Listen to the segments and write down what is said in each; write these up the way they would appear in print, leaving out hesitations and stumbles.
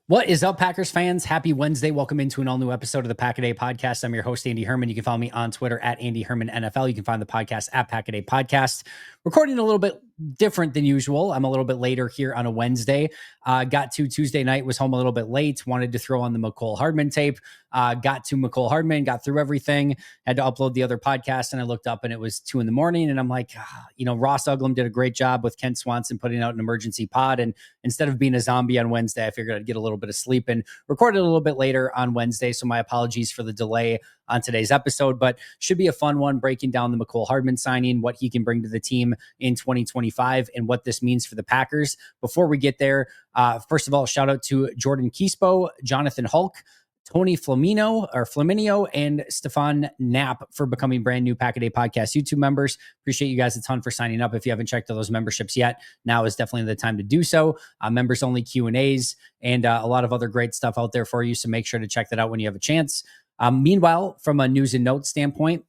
What is up, Packers fans? Happy Wednesday. Welcome into an all-new episode of the Pack-A-Day Podcast. I'm your host, Andy Herman. You can follow me on Twitter at Andy Herman NFL. You can find the podcast at Pack-A-Day Podcast. Recording a little bit different than usual. I'm a little bit later here on a Wednesday. Got to Tuesday night, was home a little bit late. Wanted to throw on the Mecole Hardman tape. Got to Mecole Hardman, got through everything. Had to upload the other podcast, and I looked up, and it was 2 a.m. And I'm like, Ross Uglum did a great job with Kent Swanson putting out an emergency pod. And instead of being a zombie on Wednesday, I figured I'd get a little bit of sleep and recorded a little bit later on Wednesday. So my apologies for the delay on today's episode, but should be a fun one, breaking down the Mecole Hardman signing, what he can bring to the team in 2025, and what this means for the Packers. Before we get there, first of all, shout out to Jordan Keespo, Jonathan Hulk, Tony Flaminio, and Stefan Knapp for becoming brand new Pack-A-Day Podcast YouTube members. Appreciate you guys a ton for signing up. If you haven't checked out those memberships yet, now is definitely the time to do so. Members only Q&As and a lot of other great stuff out there for you. So make sure to check that out when you have a chance. Meanwhile, from a news and notes standpoint,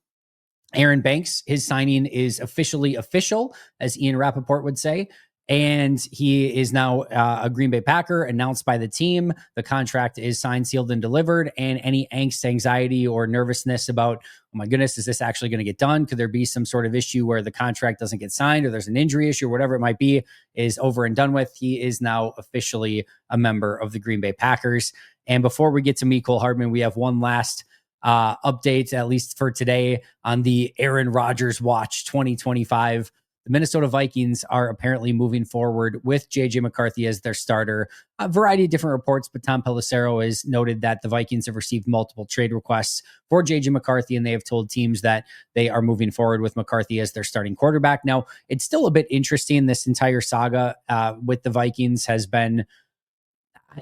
Aaron Banks, his signing is officially official, as Ian Rappaport would say. And he is now a Green Bay Packer, announced by the team. The contract is signed, sealed, and delivered. And any angst, anxiety, or nervousness about, oh my goodness, is this actually going to get done? Could there be some sort of issue where the contract doesn't get signed, or there's an injury issue, or whatever it might be, is over and done with. He is now officially a member of the Green Bay Packers. And before we get to Mecole Hardman, we have one last update, at least for today, on the Aaron Rodgers Watch 2025. The Minnesota Vikings are apparently moving forward with J.J. McCarthy as their starter. A variety of different reports, but Tom Pelissero has noted that the Vikings have received multiple trade requests for J.J. McCarthy, and they have told teams that they are moving forward with McCarthy as their starting quarterback. Now, it's still a bit interesting. This entire saga with the Vikings has been,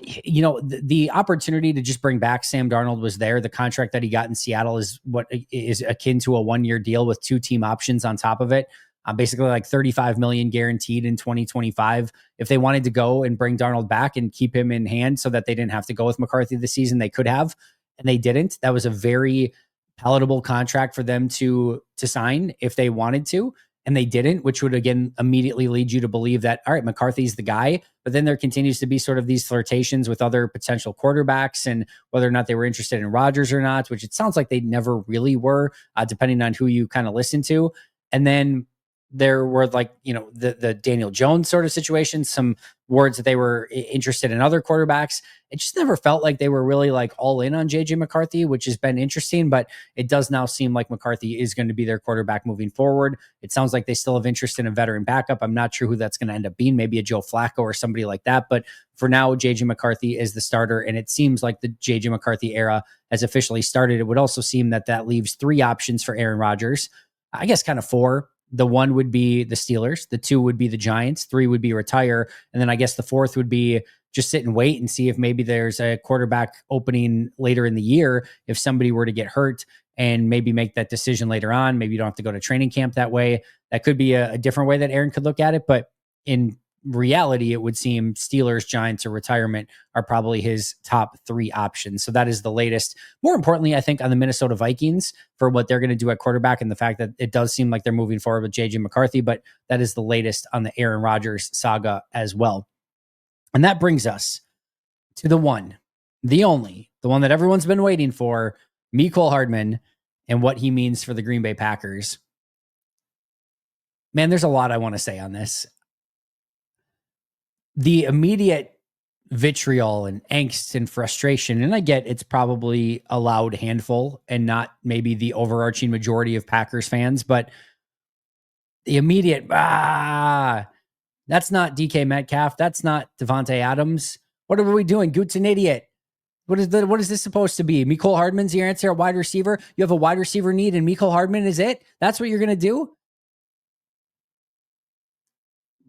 the opportunity to just bring back Sam Darnold was there. The contract that he got in Seattle is what is akin to a one-year deal with 2 team options on top of it. Basically like $35 million guaranteed in 2025. If they wanted to go and bring Darnold back and keep him in hand so that they didn't have to go with McCarthy this season, they could have, and they didn't. That was a very palatable contract for them to sign if they wanted to, and they didn't, which would again immediately lead you to believe that, all right, McCarthy's the guy. But then there continues to be sort of these flirtations with other potential quarterbacks and whether or not they were interested in Rodgers or not, which it sounds like they never really were, depending on who you kind of listen to. And then there were the Daniel Jones sort of situation, some words that they were interested in other quarterbacks. It just never felt like they were really like all in on JJ McCarthy, which has been interesting, but it does now seem like McCarthy is going to be their quarterback moving forward. It sounds like they still have interest in a veteran backup. I'm not sure who that's going to end up being, maybe a Joe Flacco or somebody like that. But for now, JJ McCarthy is the starter, and it seems like the JJ McCarthy era has officially started. It would also seem that leaves 3 options for Aaron Rodgers. I guess kind of 4. The 1 would be the Steelers. The 2 would be the Giants. 3 would be retire. And then I guess the 4th would be just sit and wait and see if maybe there's a quarterback opening later in the year. If somebody were to get hurt and maybe make that decision later on, maybe you don't have to go to training camp that way. That could be a different way that Aaron could look at it. But in reality, it would seem Steelers, Giants, or retirement are probably his top 3 options. So that is the latest. More importantly, I think on the Minnesota Vikings for what they're going to do at quarterback, and the fact that it does seem like they're moving forward with JJ McCarthy, but that is the latest on the Aaron Rodgers saga as well. And that brings us to the one, the only, the one that everyone's been waiting for, Mecole Hardman, and what he means for the Green Bay Packers. Man, there's a lot I want to say on this. The immediate vitriol and angst and frustration, and I get it's probably a loud handful and not maybe the overarching majority of Packers fans, but the immediate, that's not DK Metcalf. That's not Devontae Adams. What are we doing? Goot's an idiot. What is this supposed to be? Mecole Hardman's your answer at wide receiver? You have a wide receiver need and Mecole Hardman is it? That's what you're going to do?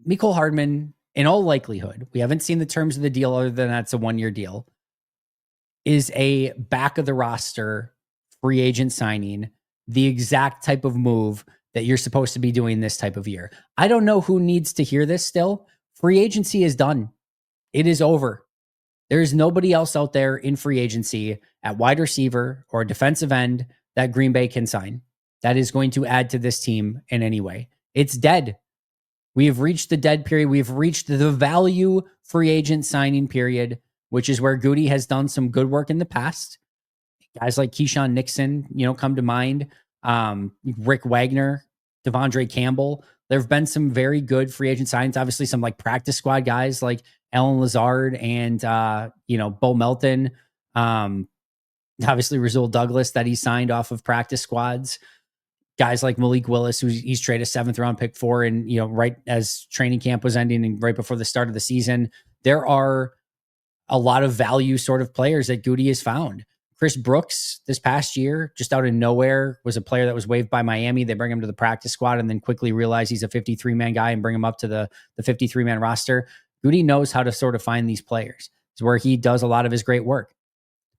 Mecole Hardman, in all likelihood, we haven't seen the terms of the deal other than that's a 1-year deal, is a back of the roster free agent signing, the exact type of move that you're supposed to be doing this type of year. I don't know who needs to hear this still. Free agency is done. It is over. There is nobody else out there in free agency at wide receiver or defensive end that Green Bay can sign that is going to add to this team in any way. It's dead. We have reached the dead period. We've reached the value free agent signing period. which is where Goody has done some good work in the past. Guys like Keyshawn Nixon, come to mind. Rick Wagner, Devondre Campbell. There have been some very good free agent signings. Obviously, some like practice squad guys like Alan Lazard and Bo Melton. Obviously, Rasul Douglas that he signed off of practice squads. Guys like Malik Willis, who he's traded a 7th round pick for, and right as training camp was ending and right before the start of the season. There are a lot of value sort of players that Goody has found. Chris Brooks this past year, just out of nowhere, was a player that was waived by Miami. They bring him to the practice squad and then quickly realize he's a 53-man guy and bring him up to the 53-man roster. Goody knows how to sort of find these players. It's where he does a lot of his great work.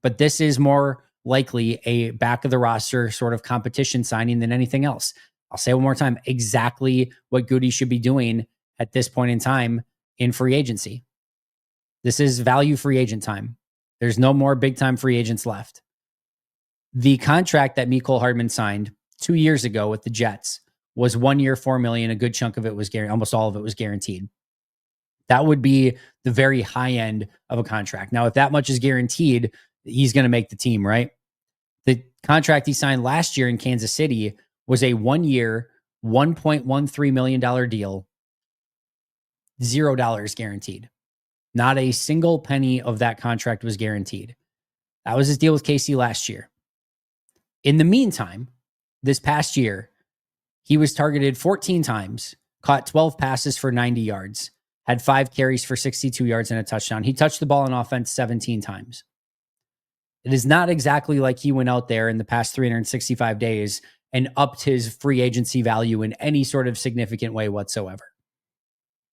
But this is more likely a back of the roster sort of competition signing than anything else. I'll say it one more time, exactly what Goody should be doing at this point in time in free agency. This is value free agent time. There's no more big time free agents left. The contract that Mecole Hardman signed 2 years ago with the Jets was 1 year, $4 million. A good chunk of it was guaranteed. Almost all of it was guaranteed. That would be the very high end of a contract. Now, if that much is guaranteed, he's going to make the team, right? The contract he signed last year in Kansas City was a 1 year, $1.13 million deal, $0 guaranteed. Not a single penny of that contract was guaranteed. That was his deal with KC last year. In the meantime, this past year, he was targeted 14 times, caught 12 passes for 90 yards, had 5 carries for 62 yards and a touchdown. He touched the ball on offense 17 times. It is not exactly like he went out there in the past 365 days and upped his free agency value in any sort of significant way whatsoever.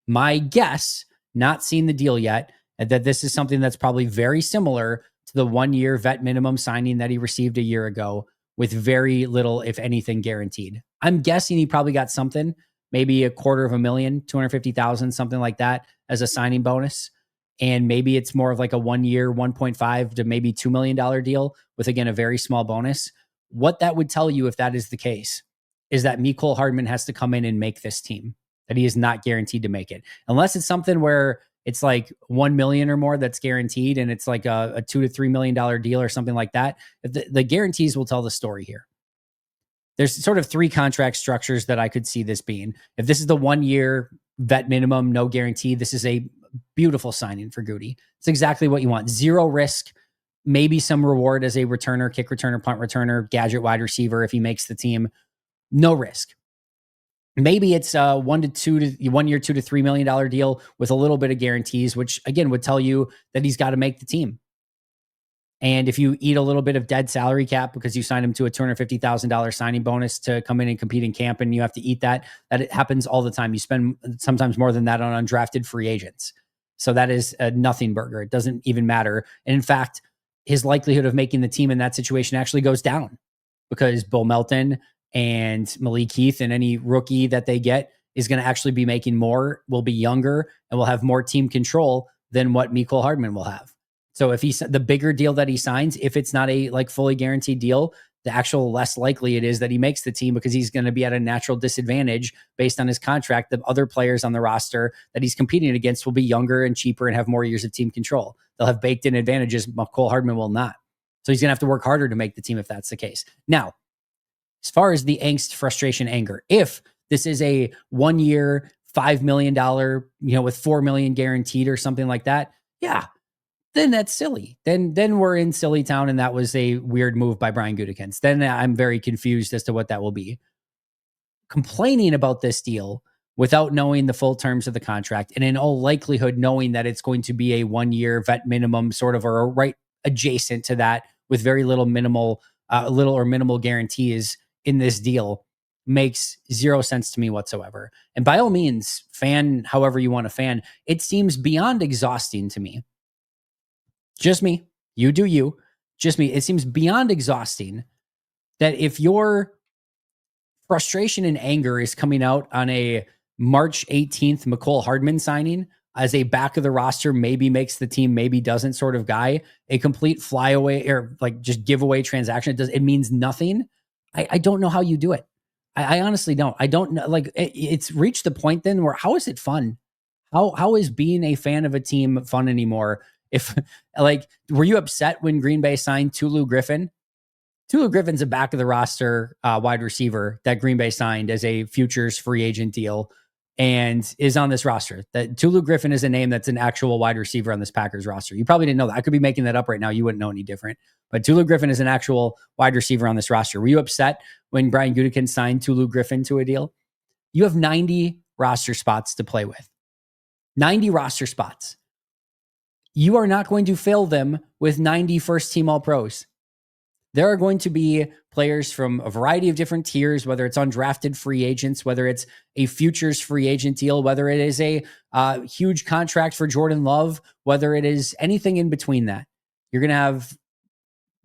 My guess, not seen the deal yet, that this is something that's probably very similar to the 1 year vet minimum signing that he received a year ago with very little, if anything, guaranteed. I'm guessing he probably got something, maybe $250,000, $250,000, something like that as a signing bonus. And maybe it's more of like a 1 year, 1.5 to maybe $2 million deal with, again, a very small bonus. What that would tell you, if that is the case, is that Mecole Hardman has to come in and make this team, that he is not guaranteed to make it. Unless it's something where it's like 1 million or more that's guaranteed and it's like a $2 to $3 million deal or something like that. The guarantees will tell the story here. There's sort of 3 contract structures that I could see this being. If this is the 1 year vet minimum, no guarantee, this is a beautiful signing for Goody. It's exactly what you want. 0 risk, maybe some reward as a returner, kick returner, punt returner, gadget wide receiver if he makes the team. No risk. Maybe it's a 1 year, $2 to $3 million deal with a little bit of guarantees, which again would tell you that he's got to make the team. And if you eat a little bit of dead salary cap because you signed him to a $250,000 signing bonus to come in and compete in camp, and you have to eat that it happens all the time. You spend sometimes more than that on undrafted free agents. So that is a nothing burger. It doesn't even matter. And in fact, his likelihood of making the team in that situation actually goes down because Bo Melton and Malik Heath and any rookie that they get is going to actually be making more, will be younger, and will have more team control than what Mecole Hardman will have. So if he's the bigger deal that he signs, if it's not a like fully guaranteed deal, the actual less likely it is that he makes the team because he's going to be at a natural disadvantage based on his contract. The other players on the roster that he's competing against will be younger and cheaper and have more years of team control. They'll have baked in advantages. Mecole Hardman will not. So he's going to have to work harder to make the team if that's the case. Now, as far as the angst, frustration, anger, if this is a 1 year, $5 million, with $4 million guaranteed or something like that, yeah, then that's silly. Then we're in silly town, and that was a weird move by Brian Gutekunst. Then I'm very confused as to what that will be. Complaining about this deal without knowing the full terms of the contract, and in all likelihood knowing that it's going to be a 1 year vet minimum sort of, or right adjacent to that with very little or minimal guarantees in this deal, makes 0 sense to me whatsoever. And by all means, fan however you want to fan. It seems beyond exhausting to me. Just me. You do you. Just me. It seems beyond exhausting that if your frustration and anger is coming out on a March 18th Mecole Hardman signing as a back of the roster, maybe makes the team, maybe doesn't sort of guy, a complete flyaway or like just giveaway transaction. It means nothing. I don't know how you do it. I honestly don't. I don't know. Like it's reached the point then where how is it fun? How is being a fan of a team fun anymore If were you upset when Green Bay signed Tulu Griffin? Tulu Griffin's a back of the roster wide receiver that Green Bay signed as a futures free agent deal and is on this roster. That Tulu Griffin is a name that's an actual wide receiver on this Packers roster. You probably didn't know that. I could be making that up right now. You wouldn't know any different. But Tulu Griffin is an actual wide receiver on this roster. Were you upset when Brian Gutekunst signed Tulu Griffin to a deal? You have 90 roster spots to play with. 90 roster spots. You are not going to fill them with 90 first-team All-Pros. There are going to be players from a variety of different tiers, whether it's undrafted free agents, whether it's a futures free agent deal, whether it is a huge contract for Jordan Love, whether it is anything in between that. You're going to have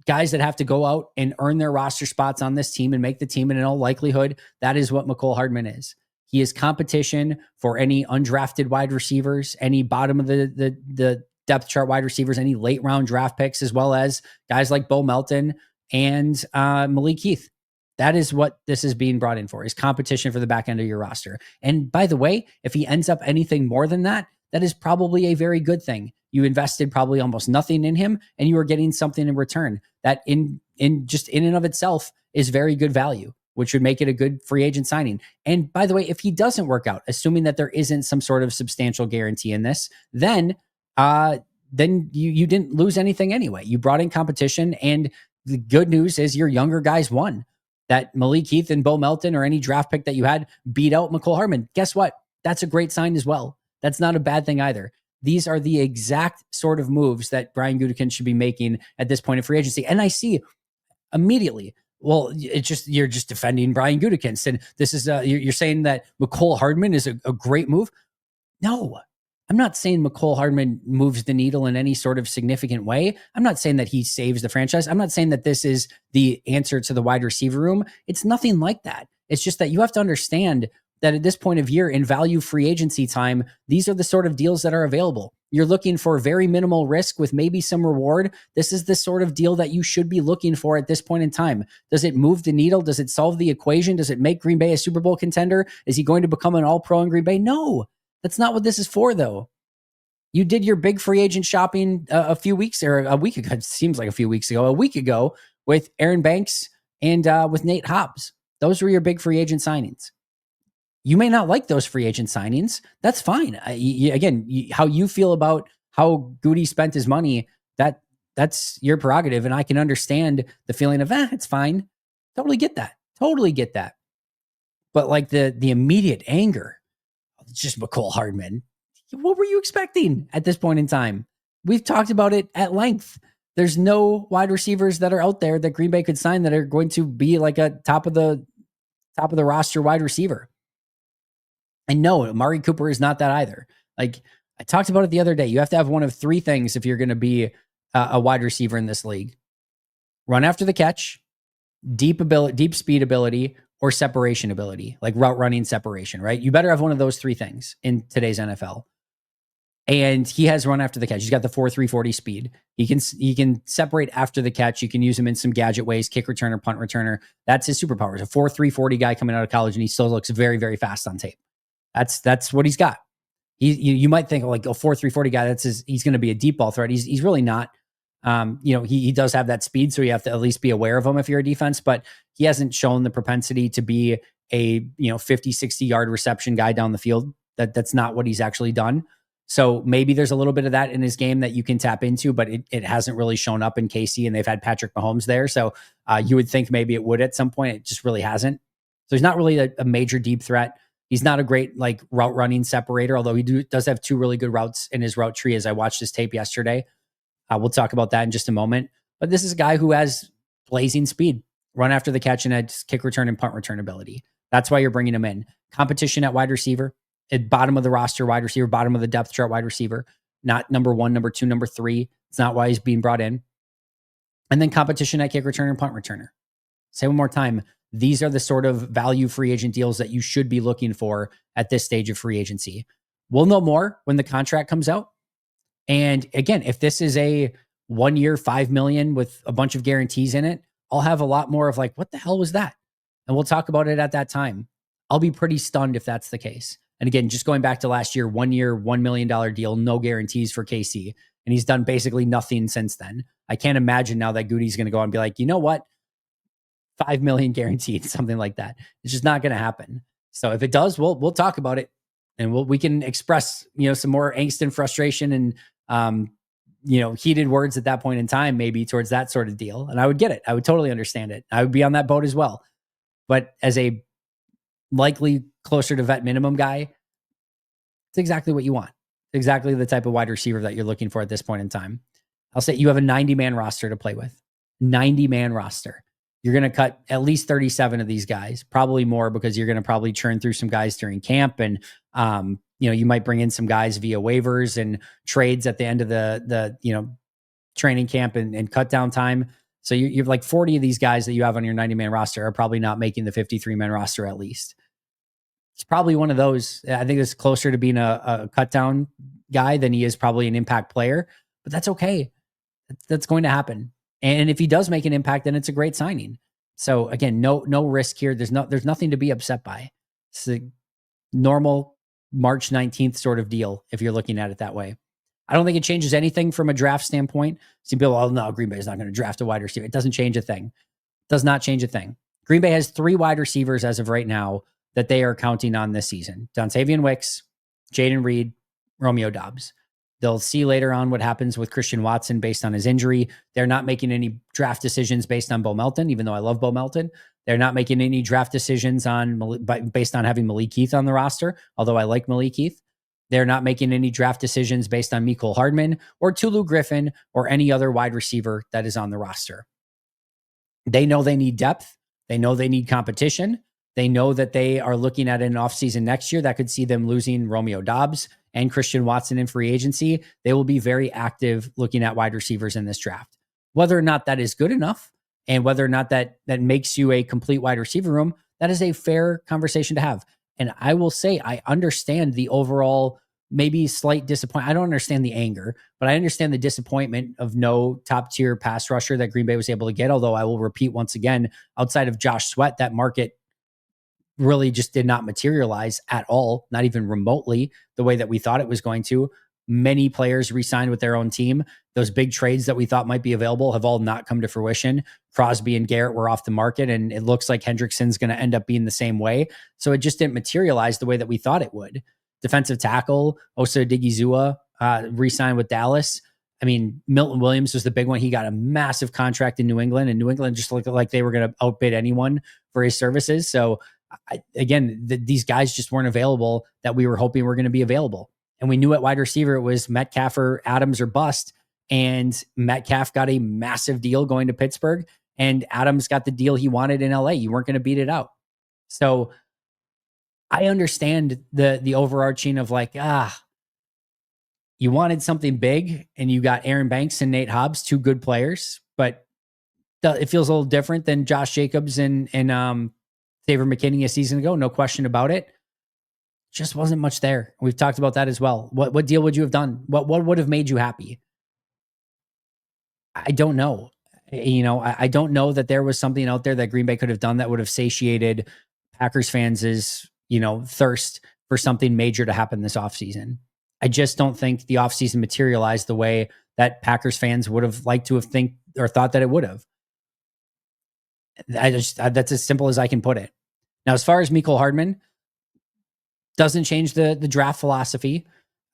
guys that have to go out and earn their roster spots on this team and make the team. And in all likelihood, that is what Mecole Hardman is. He is competition for any undrafted wide receivers, any bottom of the depth chart wide receivers, any late round draft picks, as well as guys like Bo Melton and Malik Heath. That is what this is being brought in for, is competition for the back end of your roster. And by the way, if he ends up anything more than that, that is probably a very good thing. You invested probably almost nothing in him, and you are getting something in return that in and of itself is very good value, which would make it a good free agent signing. And by the way, if he doesn't work out, assuming that there isn't some sort of substantial guarantee in this, then you didn't lose anything anyway. You brought in competition, and the good news is your younger guys won. That Malik Heath and Bo Melton or any draft pick that you had beat out Mecole Hardman. Guess what? That's a great sign as well. That's not a bad thing either. These are the exact sort of moves that Brian Gutekunst should be making at this point in free agency. And I see immediately, well, you're just defending Brian Gutekunst, and this is you're saying that Mecole Hardman is a great move. No, I'm not saying Mecole Hardman moves the needle in any sort of significant way. I'm not saying that he saves the franchise. I'm not saying that this is the answer to the wide receiver room. It's nothing like that. It's just that you have to understand that at this point of year in value free agency time, these are the sort of deals that are available. You're looking for very minimal risk with maybe some reward. This is the sort of deal that you should be looking for at this point in time. Does it move the needle? Does it solve the equation? Does it make Green Bay a Super Bowl contender? Is he going to become an all-pro in Green Bay? No, that's not what this is for, though. You did your big free agent shopping a week ago. It seems like a week ago with Aaron Banks and with Nate Hobbs. Those were your big free agent signings. You may not like those free agent signings. That's fine. How you feel about how Goody spent his money, that's your prerogative. And I can understand the feeling of, it's fine. Totally get that. But like the immediate anger, it's just Mecole Hardman. What were you expecting at this point in time? We've talked about it at length. There's no wide receivers that are out there that Green Bay could sign that are going to be like a top of the roster wide receiver. And no, Amari Cooper is not that either. Like I talked about it the other day. You have to have one of three things if you're going to be a wide receiver in this league: run after the catch, deep speed ability, or separation ability, like route running separation, right? You better have one of those three things in today's NFL. And he has run after the catch. He's got the 4.340 speed. He can separate after the catch. You can use him in some gadget ways, kick returner, punt returner. That's his superpower. He's a 4.340 guy coming out of college, and he still looks very, very fast on tape. That's what he's got. You might think like a 4.340 guy, he's going to be a deep ball threat. He's really not. He does have that speed, so you have to at least be aware of him if you're a defense, but he hasn't shown the propensity to be a 50, 60 yard reception guy down the field. That's not what he's actually done. So maybe there's a little bit of that in his game that you can tap into, but it hasn't really shown up in KC, and they've had Patrick Mahomes there. So you would think maybe it would at some point. It just really hasn't. So he's not really a major deep threat. He's not a great like route running separator, although he does have two really good routes in his route tree as I watched his tape yesterday. We'll talk about that in just a moment. But this is a guy who has blazing speed, run after the catch, and has kick return and punt return ability. That's why you're bringing him in. Competition at wide receiver, at bottom of the roster wide receiver, bottom of the depth chart wide receiver, not number 1, number 2, number 3. It's not why he's being brought in. And then competition at kick returner and punt returner. Say one more time. These are the sort of value free agent deals that you should be looking for at this stage of free agency. We'll know more when the contract comes out. And again, if this is a 1 year, $5 million with a bunch of guarantees in it, I'll have a lot more of like, what the hell was that? And we'll talk about it at that time. I'll be pretty stunned if that's the case. And again, just going back to last year, 1 year, $1 million deal, no guarantees for KC. and he's done basically nothing since then. I can't imagine now that Goody's going to go and be like, you know what, 5 million guaranteed, something like that. It's just not going to happen. So if it does, we'll talk about it, and we can express, some more angst and frustration and heated words at that point in time, maybe towards that sort of deal. And I would get it. I would totally understand it. I would be on that boat as well. But as a likely closer to vet minimum guy, it's exactly what you want. Exactly the type of wide receiver that you're looking for at this point in time. I'll say you have a 90-man roster to play with. 90-man roster. You're going to cut at least 37 of these guys, probably more, because you're going to probably churn through some guys during camp. And, you might bring in some guys via waivers and trades at the end of the training camp and cut down time. So you're like 40 of these guys that you have on your 90-man roster are probably not making the 53-man roster at least. It's probably one of those. I think it's closer to being a cut down guy than he is probably an impact player, but that's okay. That's going to happen. And if he does make an impact, then it's a great signing. So again, no risk here. There's nothing to be upset by. It's a normal March 19th sort of deal if you're looking at it that way. I don't think it changes anything from a draft standpoint. Some people, oh no, Green Bay is not going to draft a wide receiver. It doesn't change a thing. Does not change a thing. Green Bay has 3 wide receivers as of right now that they are counting on this season. Dontavian Wicks, Jaden Reed, Romeo Doubs. They'll see later on what happens with Christian Watson based on his injury. They're not making any draft decisions based on Bo Melton, even though I love Bo Melton. They're not making any draft decisions based on having Malik Heath on the roster, although I like Malik Heath. They're not making any draft decisions based on Mecole Hardman or Tulu Griffin or any other wide receiver that is on the roster. They know they need depth. They know they need competition. They know that they are looking at an offseason next year that could see them losing Romeo Doubs and Christian Watson in free agency. They will be very active looking at wide receivers in this draft. Whether or not that is good enough and whether or not that makes you a complete wide receiver room, that is a fair conversation to have. And I will say, I understand the overall maybe slight disappointment. I don't understand the anger, but I understand the disappointment of no top tier pass rusher that Green Bay was able to get. Although I will repeat once again, outside of Josh Sweat, that market really just did not materialize at all, not even remotely the way that we thought it was going to. Many players re-signed with their own team. Those big trades that we thought might be available have all not come to fruition. Crosby and Garrett were off the market, and it looks like Hendrickson's going to end up being the same way. So it just didn't materialize the way that we thought it would. Defensive tackle, Osa Odigizua, re-signed with Dallas. I mean, Milton Williams was the big one. He got a massive contract in New England, and New England just looked like they were going to outbid anyone for his services. So these guys just weren't available that we were hoping were going to be available. And we knew at wide receiver, it was Metcalf or Adams or bust. And Metcalf got a massive deal going to Pittsburgh, and Adams got the deal he wanted in LA. You weren't going to beat it out. So I understand the overarching of like, you wanted something big and you got Aaron Banks and Nate Hobbs, 2 good players, but it feels a little different than Josh Jacobs and Xavier McKinney a season ago. No question about it. Just wasn't much there. We've talked about that as well. What deal would you have done? What would have made you happy? I don't know. I don't know that there was something out there that Green Bay could have done that would have satiated Packers fans' thirst for something major to happen this offseason. I just don't think the offseason materialized the way that Packers fans would have liked to have thought that it would have. That's as simple as I can put it. Now, as far as Mecole Hardman, doesn't change the draft philosophy.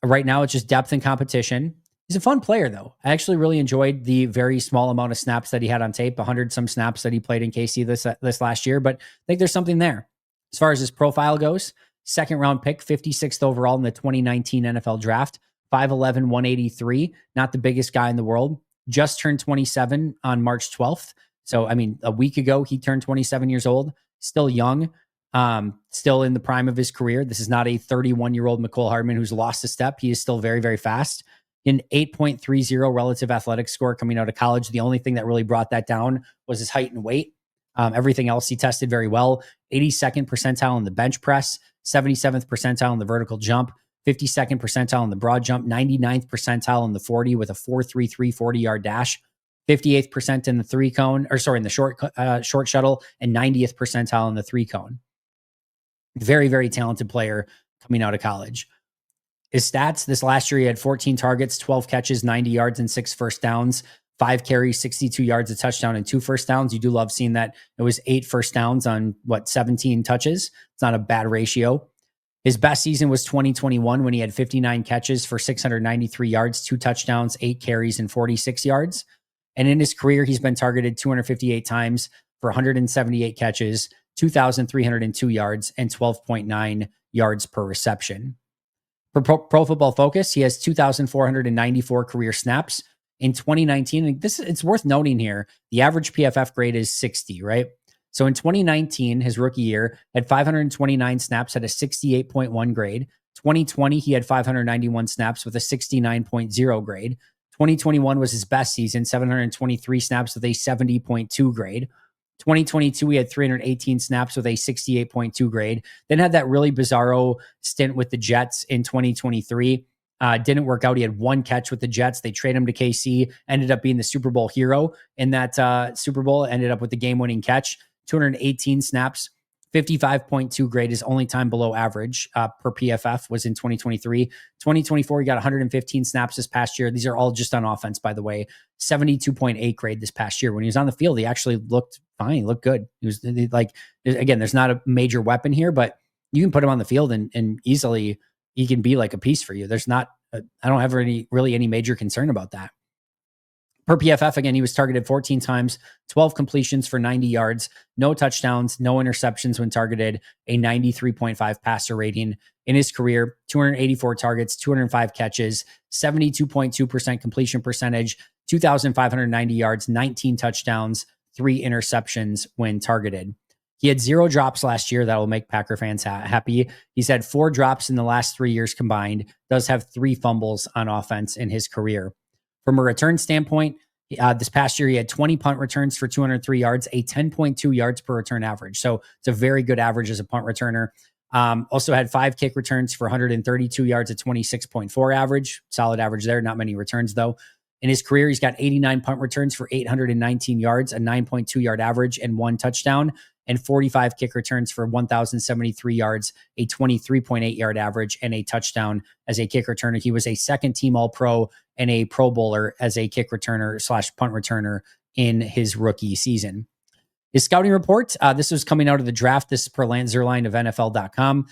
Right now, it's just depth and competition. He's a fun player, though. I actually really enjoyed the very small amount of snaps that he had on tape, 100 some snaps that he played in KC this last year, but I think there's something there. As far as his profile goes, 2nd round pick, 56th overall in the 2019 NFL draft, 5'11", 183, not the biggest guy in the world. Just turned 27 on March 12th. So, I mean, a week ago, he turned 27 years old, still young, still in the prime of his career. This is not a 31-year-old Mecole Hardman who's lost a step. He is still very, very fast. An 8.30 relative athletic score coming out of college. The only thing that really brought that down was his height and weight. Everything else he tested very well. 82nd percentile in the bench press, 77th percentile in the vertical jump, 52nd percentile in the broad jump, 99th percentile in the 40 with a 4.33 40-yard dash, 58th percent in the in the short shuttle, and 90th percentile in the 3-cone. Very, very talented player coming out of college. His stats this last year, he had 14 targets, 12 catches, 90 yards, and 6 first downs, 5 carries, 62 yards, a touchdown, and 2 first downs. You do love seeing that. It was 8 first downs on 17 touches. It's not a bad ratio. His best season was 2021 when he had 59 catches for 693 yards, 2 touchdowns, 8 carries, and 46 yards. And in his career, he's been targeted 258 times for 178 catches, 2,302 yards, and 12.9 yards per reception. For Pro Football Focus, he has 2,494 career snaps. In 2019, and it's worth noting here, the average PFF grade is 60, right? So in 2019, his rookie year, had 529 snaps, had a 68.1 grade. 2020, he had 591 snaps with a 69.0 grade. 2021 was his best season, 723 snaps with a 70.2 grade. 2022, he had 318 snaps with a 68.2 grade. Then had that really bizarro stint with the Jets in 2023. Didn't work out. He had 1 catch with the Jets. They traded him to KC, ended up being the Super Bowl hero in that Super Bowl, ended up with the game-winning catch. 218 snaps, 55.2 grade. His only time below average per PFF was in 2023. 2024, he got 115 snaps this past year. These are all just on offense, by the way. 72.8 grade this past year. When he was on the field, he actually looked fine. He looked good. He was like, again, there's not a major weapon here, but you can put him on the field and easily he can be like a piece for you. There's not, I don't have any major concern about that. Per PFF, again, he was targeted 14 times, 12 completions for 90 yards, no touchdowns, no interceptions when targeted, a 93.5 passer rating. In his career, 284 targets, 205 catches, 72.2% completion percentage, 2,590 yards, 19 touchdowns, 3 interceptions when targeted. He had 0 drops last year. That will make Packer fans happy. He's had 4 drops in the last 3 years combined, does have 3 fumbles on offense in his career. From a return standpoint, this past year, he had 20 punt returns for 203 yards, a 10.2 yards per return average. So it's a very good average as a punt returner. Also had 5 kick returns for 132 yards, a 26.4 average. Solid average there. Not many returns, though. In his career, he's got 89 punt returns for 819 yards, a 9.2 yard average, and 1 touchdown, and 45 kick returns for 1,073 yards, a 23.8 yard average, and a touchdown as a kick returner. He was a second team All-Pro and a Pro Bowler as a kick returner / punt returner in his rookie season. His scouting report, this was coming out of the draft. This is per Lance Zierlein of NFL.com.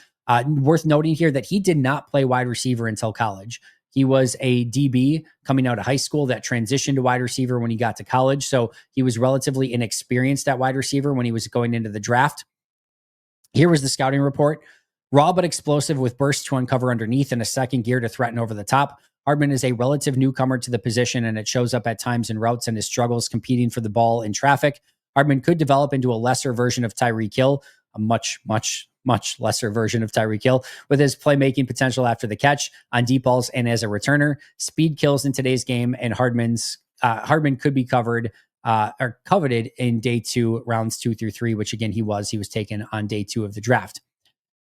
Worth noting here that he did not play wide receiver until college. He was a DB coming out of high school that transitioned to wide receiver when he got to college. So he was relatively inexperienced at wide receiver when he was going into the draft. Here was the scouting report. Raw but explosive with bursts to uncover underneath and a second gear to threaten over the top. Hardman is a relative newcomer to the position, and it shows up at times in routes and his struggles competing for the ball in traffic. Hardman could develop into a lesser version of Tyreek Hill, a much lesser version of Tyreek Hill, with his playmaking potential after the catch, on deep balls, and as a returner. Speed kills in today's game, and Hardman could be coveted in day 2, rounds 2 through 3, which again he was taken on day 2 of the draft.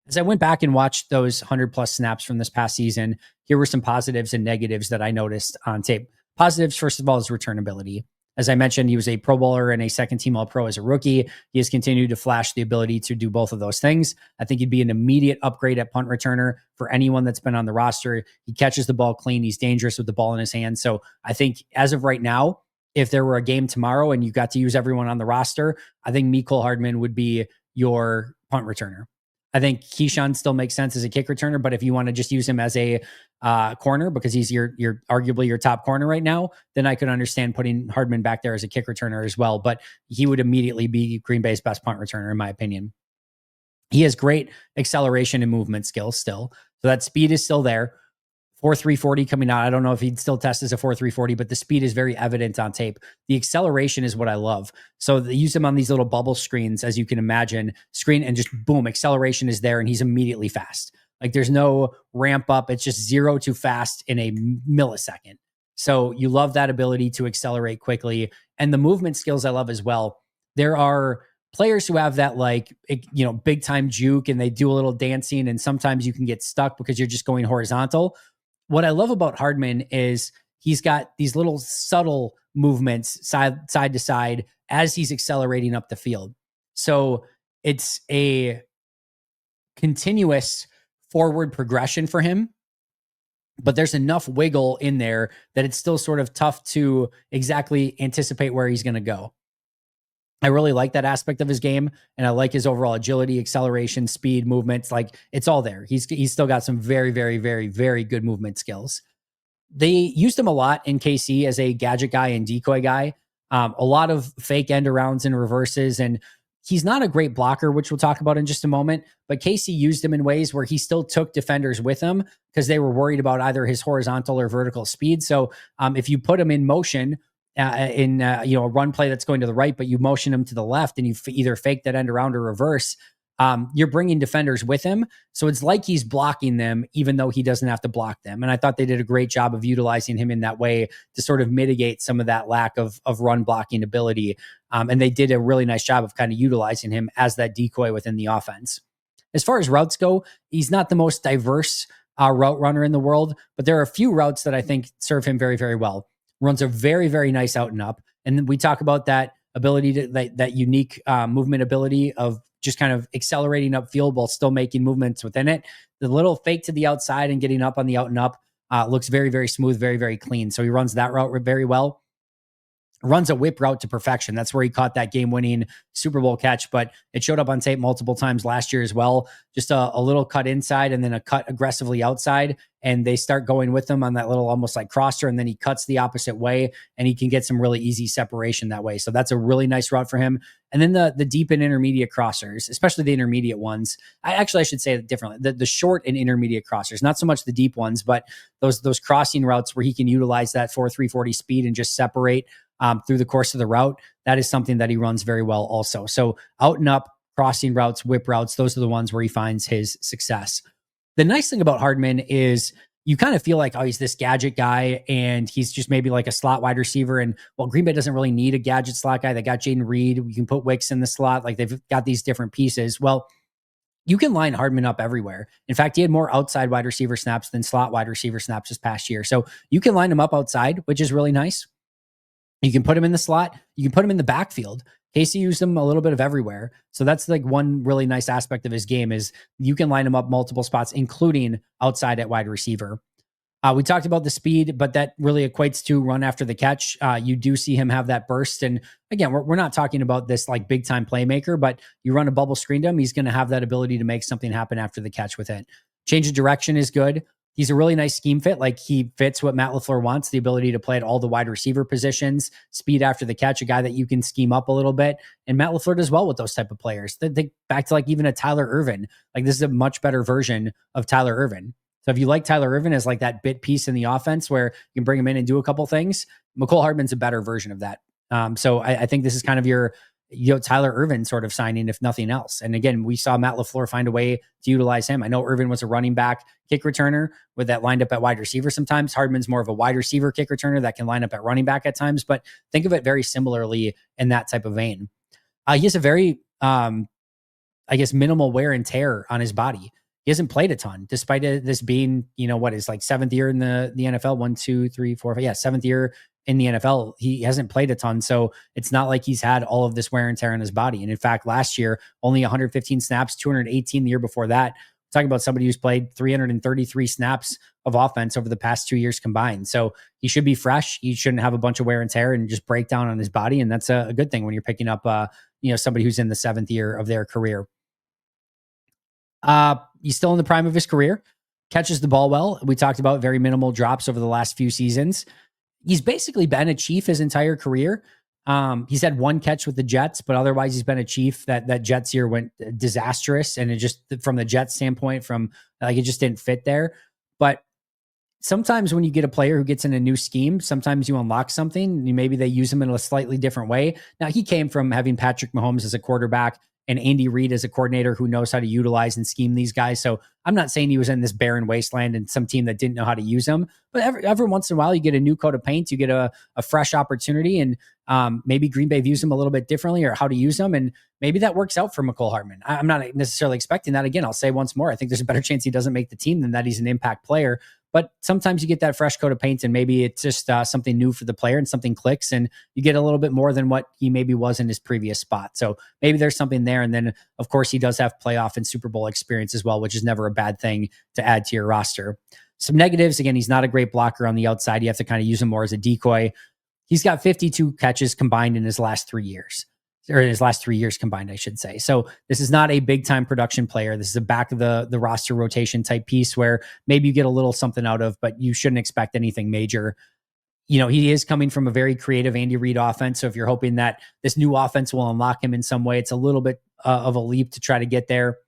As I went back and watched those 100+ snaps from this past season, here were some positives and negatives that I noticed on tape. Positives, first of all, is returnability. As I mentioned, he was a Pro Bowler and a second-team All-Pro as a rookie. He has continued to flash the ability to do both of those things. I think he'd be an immediate upgrade at punt returner for anyone that's been on the roster. He catches the ball clean. He's dangerous with the ball in his hands. So I think as of right now, if there were a game tomorrow and you got to use everyone on the roster, I think Mecole Hardman would be your punt returner. I think Keyshawn still makes sense as a kick returner, but if you want to just use him as a corner because he's your arguably your top corner right now, then I could understand putting Hardman back there as a kick returner as well. But he would immediately be Green Bay's best punt returner, in my opinion. He has great acceleration and movement skills still. So that speed is still there. 4.340 coming out. I don't know if he'd still test as a 4.340, but the speed is very evident on tape. The acceleration is what I love. So they use him on these little bubble screens, as you can imagine, screen, and just boom, acceleration is there and he's immediately fast. Like there's no ramp up. It's just 0 to fast in a millisecond. So you love that ability to accelerate quickly. And the movement skills I love as well. There are players who have that big time juke and they do a little dancing and sometimes you can get stuck because you're just going horizontal. What I love about Hardman is he's got these little subtle movements side to side as he's accelerating up the field. So it's a continuous forward progression for him but there's enough wiggle in there that it's still sort of tough to exactly anticipate where he's going to go. I really like that aspect of his game, and I like his overall agility, acceleration, speed, movements. Like, it's all there. He's still got some very, very, very, very good movement skills. They used him a lot in KC as a gadget guy and decoy guy. A lot of fake end arounds and reverses, and he's not a great blocker, which we'll talk about in just a moment. But KC used him in ways where he still took defenders with him because they were worried about either his horizontal or vertical speed. So if you put him in motion in a run play that's going to the right, but you motion him to the left, and you either fake that end around or reverse, you're bringing defenders with him. So it's like he's blocking them, even though he doesn't have to block them. And I thought they did a great job of utilizing him in that way to sort of mitigate some of that lack of run blocking ability. And they did a really nice job of kind of utilizing him as that decoy within the offense. As far as routes go, he's not the most diverse route runner in the world, but there are a few routes that I think serve him very, very well. Runs a very, very nice out and up. And then we talk about that ability to that unique movement ability of just kind of accelerating upfield while still making movements within it. The little fake to the outside and getting up on the out and up looks very, very smooth, very, very clean. So he runs that route very well. Runs a whip route to perfection. That's where he caught that game-winning Super Bowl catch, but it showed up on tape multiple times last year as well. Just a little cut inside and then a cut aggressively outside, and they start going with him on that little almost like crosser, and then he cuts the opposite way, and he can get some really easy separation that way. So that's a really nice route for him. And then the deep and intermediate crossers, especially the intermediate ones. I should say it differently. The short and intermediate crossers, not so much the deep ones, but those crossing routes where he can utilize that 4.340 speed and just separate through the course of the route. That is something that he runs very well also. So out and up, crossing routes, whip routes, those are the ones where he finds his success. The nice thing about Hardman is you kind of feel like, oh, he's this gadget guy and he's just maybe like a slot wide receiver. And well, Green Bay doesn't really need a gadget slot guy. They got Jaden Reed. We can put Wicks in the slot. Like, they've got these different pieces. Well, you can line Hardman up everywhere. In fact, he had more outside wide receiver snaps than slot wide receiver snaps this past year. So you can line him up outside, which is really nice. You can put him in the slot. You can put him in the backfield. Casey used him a little bit of everywhere. So that's like one really nice aspect of his game is you can line him up multiple spots, including outside at wide receiver. We talked about the speed, but that really equates to run after the catch. You do see him have that burst. And again, we're not talking about this like big time playmaker, but you run a bubble screen to him, he's going to have that ability to make something happen after the catch with it. Change of direction is good. He's a really nice scheme fit. Like, he fits what Matt LaFleur wants, the ability to play at all the wide receiver positions, speed after the catch, a guy that you can scheme up a little bit. And Matt LaFleur does well with those type of players. They back to like even a Tyler Ervin. Like, this is a much better version of Tyler Ervin. So if you like Tyler Ervin as like that bit piece in the offense where you can bring him in and do a couple things, Mecole Hardman's a better version of that. So I think this is kind of your Tyler Ervin sort of signing, if nothing else. And again, we saw Matt LaFleur find a way to utilize him. I know Ervin was a running back kick returner with that lined up at wide receiver sometimes. Hardman's more of a wide receiver kick returner that can line up at running back at times, but think of it very similarly in that type of vein. He has a very, minimal wear and tear on his body. He hasn't played a ton, despite this being, what is like seventh year in the NFL, 1, 2, 3, 4, 5. Yeah, seventh year in the NFL. He hasn't played a ton. So it's not like he's had all of this wear and tear on his body. And in fact, last year, only 115 snaps, 218 the year before that. We're talking about somebody who's played 333 snaps of offense over the past 2 years combined. So he should be fresh. He shouldn't have a bunch of wear and tear and just break down on his body. And that's a good thing when you're picking up, somebody who's in the seventh year of their career. He's still in the prime of his career, catches the ball well. We talked about very minimal drops over the last few seasons. He's basically been a Chief his entire career. He's had one catch with the Jets, but otherwise he's been a Chief. That Jets year went disastrous. And it just, from the Jets standpoint, it just didn't fit there. But sometimes when you get a player who gets in a new scheme, sometimes you unlock something. Maybe they use him in a slightly different way. Now, he came from having Patrick Mahomes as a quarterback and Andy Reid as a coordinator who knows how to utilize and scheme these guys. So I'm not saying he was in this barren wasteland and some team that didn't know how to use him, but every once in a while you get a new coat of paint, you get a fresh opportunity, and maybe Green Bay views him a little bit differently or how to use him. And maybe that works out for Mecole Hardman. I'm not necessarily expecting that. Again, I'll say once more, I think there's a better chance he doesn't make the team than that he's an impact player. But sometimes you get that fresh coat of paint and maybe it's just something new for the player and something clicks and you get a little bit more than what he maybe was in his previous spot. So maybe there's something there. And then, of course, he does have playoff and Super Bowl experience as well, which is never a bad thing to add to your roster. Some negatives, again, he's not a great blocker on the outside. You have to kind of use him more as a decoy. He's got 52 catches combined in his last 3 years, or in his last 3 years combined, I should say. So this is not a big time production player. This is a back of the roster rotation type piece where maybe you get a little something out of, but you shouldn't expect anything major. He is coming from a very creative Andy Reid offense. So if you're hoping that this new offense will unlock him in some way, it's a little bit of a leap to try to get there.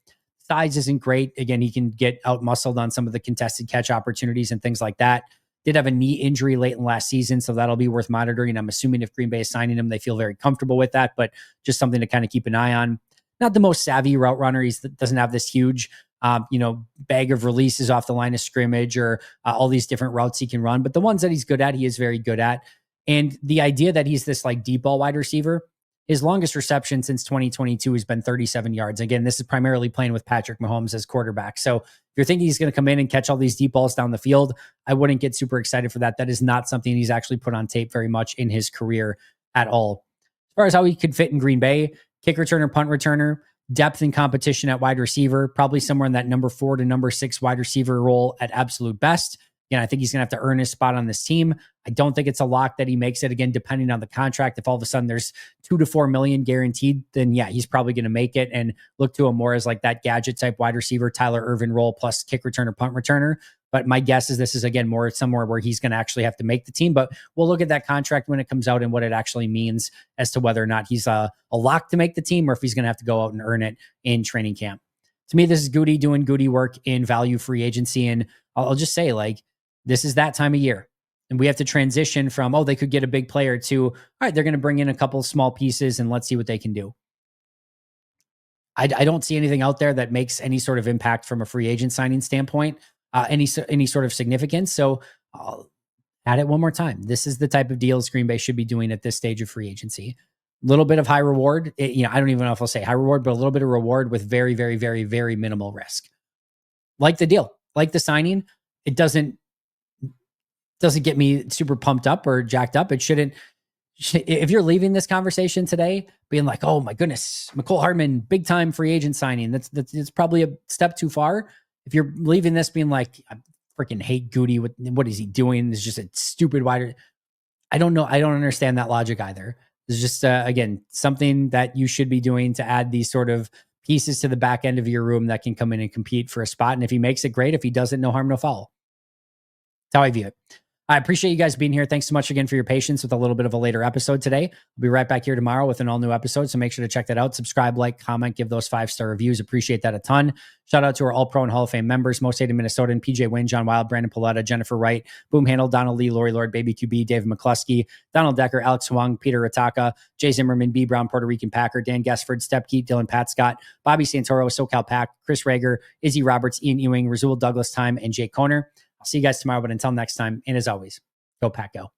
Size isn't great. Again, he can get out muscled on some of the contested catch opportunities and things like that. Did have a knee injury late in last season, so that'll be worth monitoring. I'm assuming if Green Bay is signing him, they feel very comfortable with that, but just something to kind of keep an eye on. Not the most savvy route runner. He doesn't have this huge bag of releases off the line of scrimmage or all these different routes he can run. But the ones that he's good at, he is very good at. And the idea that he's this like deep ball wide receiver, his longest reception since 2022 has been 37 yards. Again, this is primarily playing with Patrick Mahomes as quarterback. So if you're thinking he's going to come in and catch all these deep balls down the field, I wouldn't get super excited for that. That is not something he's actually put on tape very much in his career at all. As far as how he could fit in Green Bay, kick returner, punt returner, depth and competition at wide receiver, probably somewhere in that number 4 to number 6 wide receiver role at absolute best. Again, I think he's going to have to earn his spot on this team. I don't think it's a lock that he makes it. Again, depending on the contract, if all of a sudden there's 2 to 4 million guaranteed, then yeah, he's probably going to make it and look to him more as like that gadget type wide receiver, Tyler Ervin role plus kick returner, punt returner. But my guess is this is, again, more somewhere where he's going to actually have to make the team. But we'll look at that contract when it comes out and what it actually means as to whether or not he's a lock to make the team or if he's going to have to go out and earn it in training camp. To me, this is Goody doing Goody work in value free agency. And I'll just say, like, this is that time of year. And we have to transition from, they could get a big player to, all right, they're going to bring in a couple small pieces and let's see what they can do. I don't see anything out there that makes any sort of impact from a free agent signing standpoint, any sort of significance. So I'll add it one more time. This is the type of deals Green Bay should be doing at this stage of free agency. A little bit of high reward. I don't even know if I'll say high reward, but a little bit of reward with very, very, very, very minimal risk. Like the deal, like the signing. It doesn't get me super pumped up or jacked up. It shouldn't. If you're leaving this conversation today being like, oh my goodness, Mecole Hardman, big time free agent signing, that's probably a step too far. If you're leaving this being like, I freaking hate Goody, what is he doing? It's just a stupid wide. I don't know. I don't understand that logic either. It's just, again, something that you should be doing to add these sort of pieces to the back end of your room that can come in and compete for a spot. And if he makes it, great. If he doesn't, no harm, no foul. That's how I view it. I appreciate you guys being here. Thanks so much again for your patience with a little bit of a later episode today. I'll be right back here tomorrow with an all new episode. So make sure to check that out. Subscribe, like, comment, give those 5-star reviews. Appreciate that a ton. Shout out to our All Pro and Hall of Fame members, Most Hated Minnesotan, PJ Wynn, John Wild, Brandon Paletta, Jennifer Wright, Boom Handle, Donald Lee, Lori Lord, Baby QB, David McCluskey, Donald Decker, Alex Huang, Peter Rataka, Jay Zimmerman, B. Brown, Puerto Rican Packer, Dan Gessford, Step Keat, Dylan Pat Scott, Bobby Santoro, SoCal Pack, Chris Rager, Izzy Roberts, Ian Ewing, Razul Douglas Time, and Jake Koner. I'll see you guys tomorrow. But until next time, and as always, go Pack Go.